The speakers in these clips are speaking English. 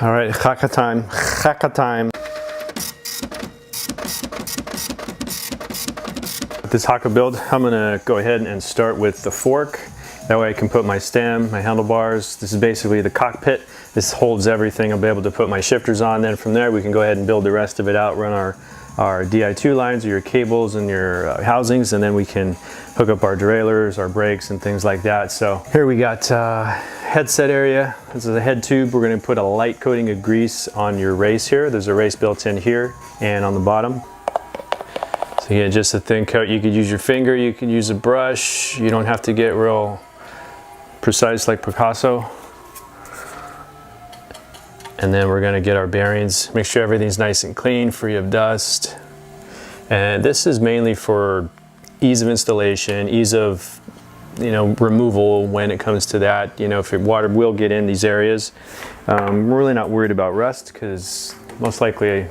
All right, Hakka time, Hakka time. With this Hakka build, I'm gonna go ahead and start with the fork. That way I can put my stem, my handlebars. This is basically the cockpit. This holds everything. I'll be able to put my shifters on. Then from there, we can go ahead and build the rest of it out, run our DI2 lines or your cables and your housings, and then we can hook up our derailleurs, our brakes, and things like that. So here we got headset area. This is a head tube. We're gonna put a light coating of grease on your race here. There's a race built in here and on the bottom. So yeah, just a thin coat. You could use your finger, you can use a brush. You don't have to get real precise like Picasso. And then we're gonna get our bearings, make sure everything's nice and clean, free of dust. And this is mainly for ease of installation, ease of removal when it comes to that. If water will get in these areas. We're really not worried about rust because most likely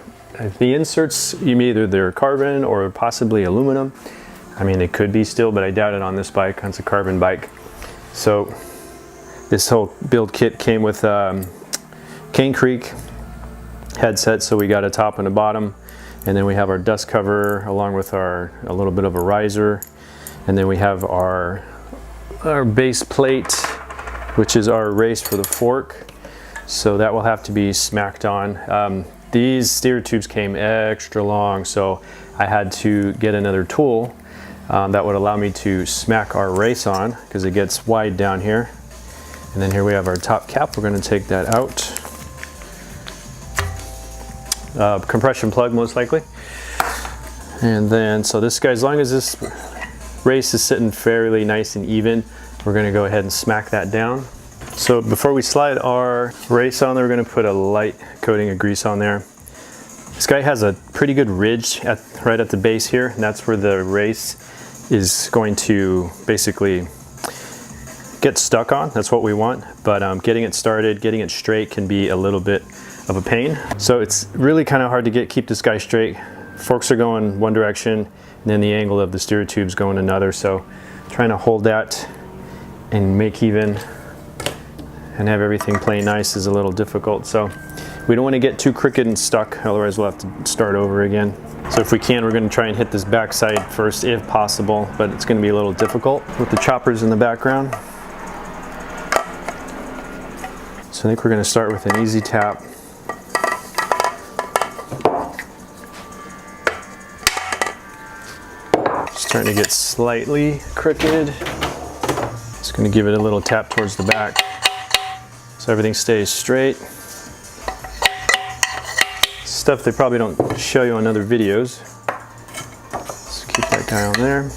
the inserts, they're carbon or possibly aluminum. I mean, they could be still, but I doubt it on this bike. It's a carbon bike. So this whole build kit came with Cane Creek headset, so we got a top and a bottom, and then we have our dust cover along with a little bit of a riser, and then we have our base plate, which is our race for the fork. So that will have to be smacked on. These steer tubes came extra long, so I had to get another tool that would allow me to smack our race on because it gets wide down here. And then here we have our top cap. We're going to take that out. Compression plug most likely. And then, so this guy, as long as this race is sitting fairly nice and even, we're going to go ahead and smack that down. So before we slide our race on there, we're going to put a light coating of grease on there. This guy has a pretty good ridge right at the base here, and that's where the race is going to basically get stuck on. That's what we want, but getting it started, getting it straight can be a little bit of a pain. So it's really kind of hard to keep this guy straight. Forks are going one direction, and then the angle of the steer tube's going another. So trying to hold that and make even and have everything play nice is a little difficult. So we don't want to get too crooked and stuck, otherwise we'll have to start over again. So if we can, we're going to try and hit this backside first if possible, but it's going to be a little difficult with the choppers in the background. So I think we're going to start with an easy tap. Starting to get slightly crooked. Just going to give it a little tap towards the back so everything stays straight. Stuff they probably don't show you on other videos. Let's keep that guy on there.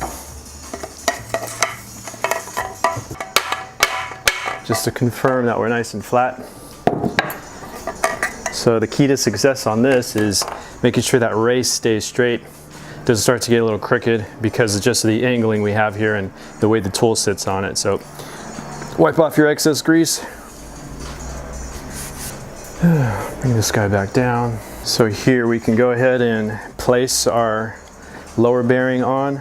Just to confirm that we're nice and flat. So the key to success on this is making sure that race stays straight. Doesn't start to get a little crooked because it's just the angling we have here and the way the tool sits on it. So wipe off your excess grease. Bring this guy back down. So here we can go ahead and place our lower bearing on,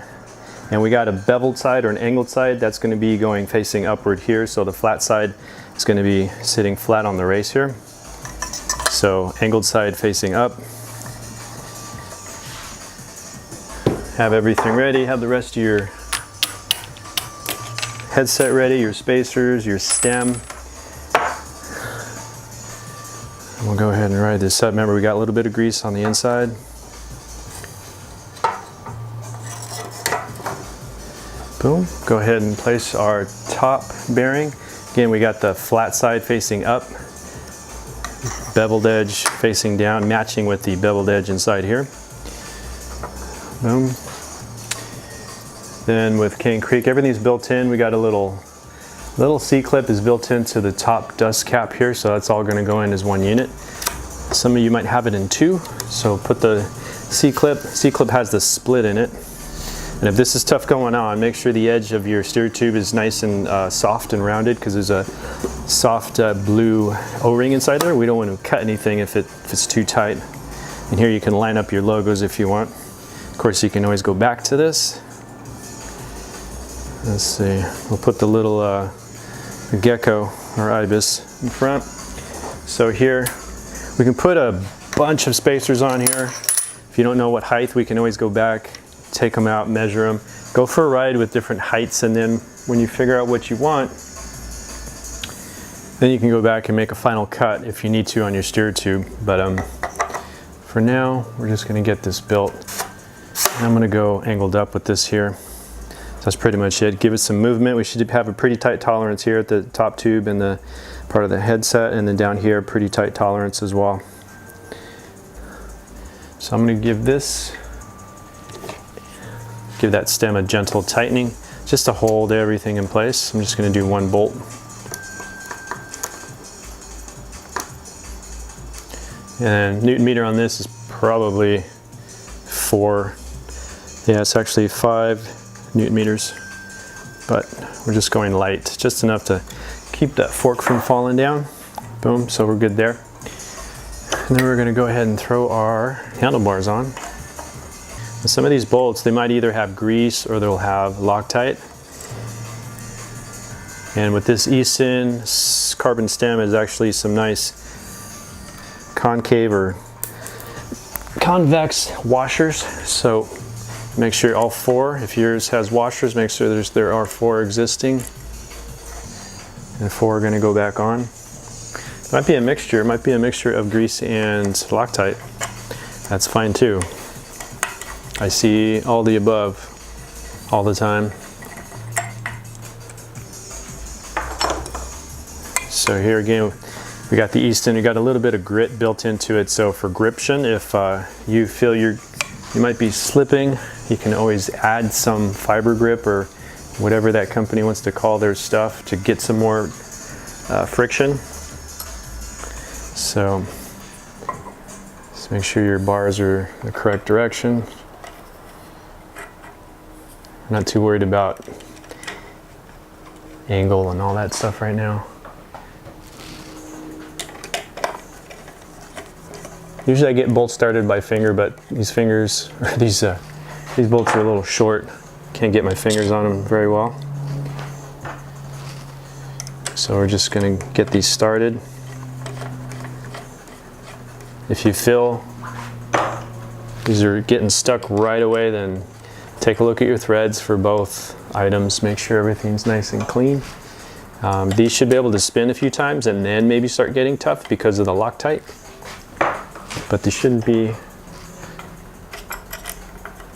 and we got a beveled side or an angled side that's going to be going facing upward here. So the flat side is going to be sitting flat on the race here. So angled side facing up. Have everything ready, have the rest of your headset ready, your spacers, your stem. And we'll go ahead and ride this up. Remember, we got a little bit of grease on the inside. Boom. Go ahead and place our top bearing. Again, we got the flat side facing up, beveled edge facing down, matching with the beveled edge inside here. Boom. Then with Cane Creek, everything's built in. We got a little C-clip is built into the top dust cap here, so that's all going to go in as one unit. Some of you might have it in two, so put the C-clip. C-clip has the split in it. And if this is tough going on, make sure the edge of your steer tube is nice and soft and rounded, because there's a soft blue O-ring inside there. We don't want to cut anything if it's too tight. And here you can line up your logos if you want. Of course, you can always go back to this. Let's see, we'll put the little gecko or ibis in front. So here We can put a bunch of spacers on here. If you don't know what height, we can always go back, take them out, measure them, go for a ride with different heights, and then when you figure out what you want, then you can go back and make a final cut if you need to on your steer tube. But for now, we're just gonna get this built. And I'm gonna go angled up with this here. So that's pretty much it. Give it some movement. We should have a pretty tight tolerance here at the top tube and the part of the headset, and then down here, pretty tight tolerance as well. So I'm going to give that stem a gentle tightening just to hold everything in place. I'm just going to do one bolt. And Newton meter on this is probably 4. Yeah, it's actually 5 Newton meters. But we're just going light, just enough to keep that fork from falling down. Boom, so we're good there. And then we're going to go ahead and throw our handlebars on. And some of these bolts, they might either have grease or they'll have Loctite. And with this Easton carbon stem is actually some nice concave or convex washers. So make sure all 4, if yours has washers, make sure there are 4 existing. And 4 are going to go back on. It might be a mixture. It might be a mixture of grease and Loctite. That's fine too. I see all the above all the time. So here again, we got the Easton. We got a little bit of grit built into it. So for gription, if you feel you might be slipping, you can always add some fiber grip or whatever that company wants to call their stuff to get some more friction. So just make sure your bars are the correct direction. I'm not too worried about angle and all that stuff right now. Usually I get bolts started by finger, but these bolts are a little short. Can't get my fingers on them very well. So we're just going to get these started. If you feel these are getting stuck right away, then take a look at your threads for both items. Make sure everything's nice and clean. These should be able to spin a few times and then maybe start getting tough because of the Loctite. But they shouldn't be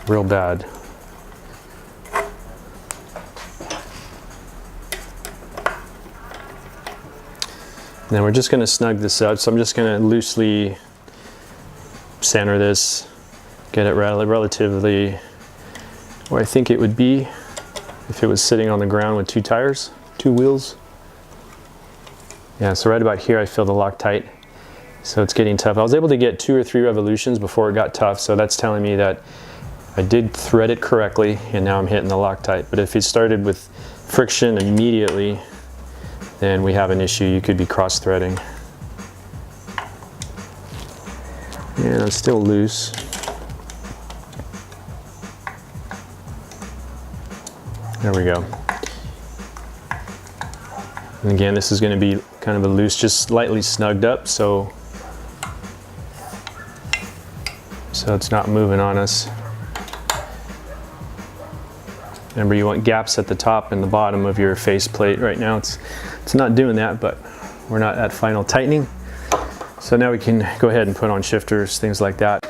real bad. Now we're just going to snug this up, so I'm just going to loosely center this, get it relatively where I think it would be if it was sitting on the ground with 2 wheels. Yeah, so right about here I feel the Loctite, so it's getting tough. I was able to get 2 or 3 revolutions before it got tough, so that's telling me that I did thread it correctly and now I'm hitting the Loctite. But if it started with friction immediately, then we have an issue. You could be cross-threading. And it's still loose. There we go. And again, this is going to be kind of a loose, just slightly snugged up, so it's not moving on us. Remember, you want gaps at the top and the bottom of your face plate. Right now it's not doing that, but we're not at final tightening. So now we can go ahead and put on shifters, things like that.